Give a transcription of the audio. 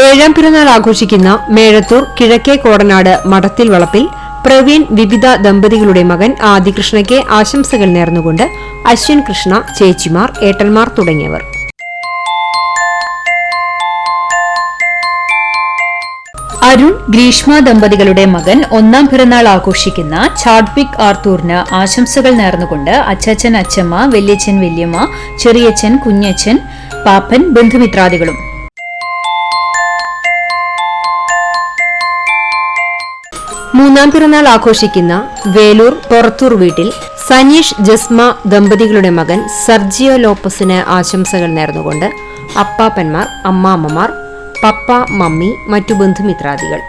ഏഴാം പിറന്നാൾ ആഘോഷിക്കുന്ന മേഴത്തൂർ കിഴക്കേ കോടനാട് മഠത്തിൽ വളപ്പിൽ പ്രവീൺ വിവിധ ദമ്പതികളുടെ മകൻ ആദികൃഷ്ണയ്ക്ക് ആശംസകൾ നേർന്നുകൊണ്ട് അശ്വിൻ കൃഷ്ണ, ചേച്ചിമാർ, ഏട്ടന്മാർ തുടങ്ങിയവർ. അരുൺ ഗ്രീഷ്മ ദമ്പതികളുടെ മകൻ ഒന്നാം പിറന്നാൾ ആഘോഷിക്കുന്ന ചാഡ്വിക് ആർത്തൂറിന് ആശംസകൾ നേർന്നുകൊണ്ട് അച്ചച്ചൻ, അച്ചമ്മ, വല്യച്ഛൻ, വല്യമ്മ, ചെറിയച്ഛൻ, കുഞ്ഞച്ഛൻ, പാപ്പൻ, ബന്ധുമിത്രാദികളും. മൂന്നാം പിറന്നാൾ ആഘോഷിക്കുന്ന വേലൂർ പൊറത്തൂർ വീട്ടിൽ സനീഷ്, ജസ്മ ദമ്പതികളുടെ മകൻ സർജിയോ ലോപ്പസിന് ആശംസകൾ നേർന്നുകൊണ്ട് അപ്പാപ്പന്മാർ, അമ്മാമ്മമാർ, പപ്പ, മമ്മി, മറ്റു ബന്ധുമിത്രാദികൾ.